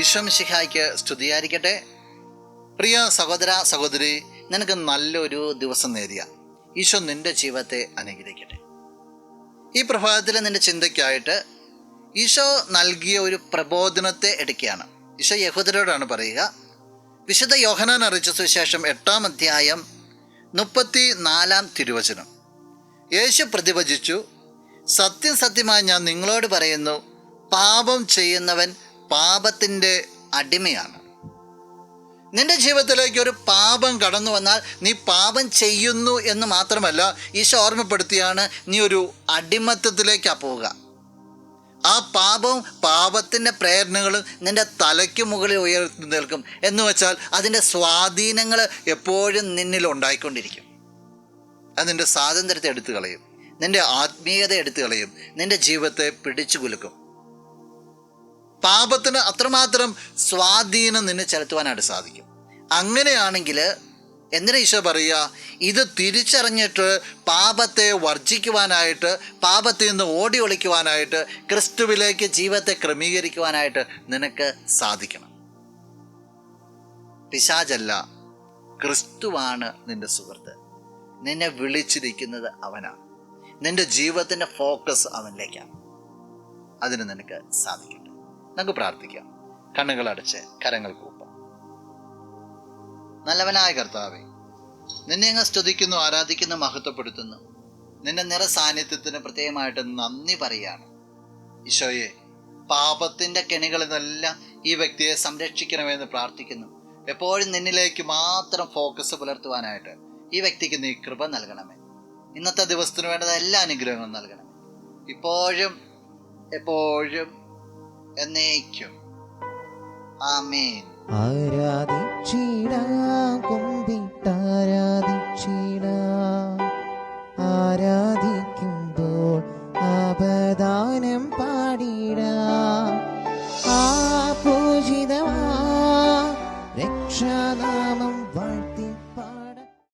ഈശോ മിശിഹായ്ക്ക് സ്തുതിയായിരിക്കട്ടെ. പ്രിയ സഹോദര സഹോദരി, നിനക്ക് നല്ലൊരു ദിവസം നേരിയ ഈശോ നിന്റെ ജീവിതത്തെ അനുഗ്രഹിക്കട്ടെ. ഈ പ്രഭാതത്തിൽ നിന്റെ ചിന്തയ്ക്കായിട്ട് ഈശോ നൽകിയ ഒരു പ്രബോധനത്തെ എടുക്കുകയാണ്. ഈശോ യഹൂദരോടാണ് പറയുക. വിശുദ്ധ യോഹന്നാൻ അറിയിച്ച സുവിശേഷം 8-ാം അധ്യായം 34-ാം തിരുവചനം. യേശു പ്രതിവചിച്ചു, സത്യം സത്യമായി ഞാൻ നിങ്ങളോട് പറയുന്നു, പാപം ചെയ്യുന്നവൻ പാപത്തിൻ്റെ അടിമയാണ്. നിന്റെ ജീവിതത്തിലേക്ക് ഒരു പാപം കടന്നു വന്നാൽ നീ പാപം ചെയ്യുന്നു എന്ന് മാത്രമല്ല, ഈശോ ഓർമ്മപ്പെടുത്തിയാണ് നീ ഒരു അടിമത്തത്തിലേക്കാണ് പോവുക. ആ പാപത്തിൻ്റെ പ്രേരണകളും നിൻ്റെ തലയ്ക്ക് മുകളിൽ ഉയർത്തി നിൽക്കും. എന്ന് വെച്ചാൽ അതിൻ്റെ സ്വാധീനങ്ങൾ എപ്പോഴും നിന്നിൽ ഉണ്ടായിക്കൊണ്ടിരിക്കും. അത് നിൻ്റെ സ്വാതന്ത്ര്യത്തെ എടുത്തു കളയും, നിൻ്റെ ആത്മീയത എടുത്തു കളയും, നിൻ്റെ ജീവിതത്തെ പിടിച്ചു കുലുക്കും. പാപത്തിന് അത്രമാത്രം സ്വാധീനം നിന്നെ ചെലുത്തുവാനായിട്ട് സാധിക്കും. അങ്ങനെയാണെങ്കിൽ എന്തിനാ ഈശോ പറയുക? ഇത് തിരിച്ചറിഞ്ഞിട്ട് പാപത്തെ വർജിക്കുവാനായിട്ട്, പാപത്തിൽ നിന്ന് ഓടി ഒളിക്കുവാനായിട്ട്, ക്രിസ്തുവിലേക്ക് ജീവിതത്തെ ക്രമീകരിക്കുവാനായിട്ട് നിനക്ക് സാധിക്കണം. പിശാചല്ല, ക്രിസ്തുവാണ് നിന്റെ സുഹൃത്ത്. നിന്നെ വിളിച്ചിരിക്കുന്നത് അവനാണ്. നിന്റെ ജീവിതത്തിൻ്റെ ഫോക്കസ് അവനിലേക്കാണ്. അതിന് നിനക്ക് സാധിക്കട്ടെ. നമുക്ക് പ്രാർത്ഥിക്കാം. കണ്ണുകളടച്ച് കരങ്ങൾ കൂപ്പാം. നല്ലവനായ കർത്താവേ, നിന്നെ അങ്ങ് സ്തുതിക്കുന്നു, ആരാധിക്കുന്നു, മഹത്വപ്പെടുത്തുന്നു. നിന്റെ നിറസാന്നിധ്യത്തിന് പ്രത്യേകമായിട്ട് നന്ദി പറയുകയാണ്. ഈശോയെ, പാപത്തിൻ്റെ കെണികളിൽ നിന്നെല്ലാം ഈ വ്യക്തിയെ സംരക്ഷിക്കണമെന്ന് പ്രാർത്ഥിക്കുന്നു. എപ്പോഴും നിന്നിലേക്ക് മാത്രം ഫോക്കസ് പുലർത്തുവാനായിട്ട് ഈ വ്യക്തിക്ക് നീ കൃപ നൽകണമേ. ഇന്നത്തെ ദിവസത്തിന് വേണ്ടത് എല്ലാ അനുഗ്രഹങ്ങളും നൽകണമേ, ഇപ്പോഴും എപ്പോഴും എന്നേക്കും. ആമേൻ. ആരാധിച്ചിടാം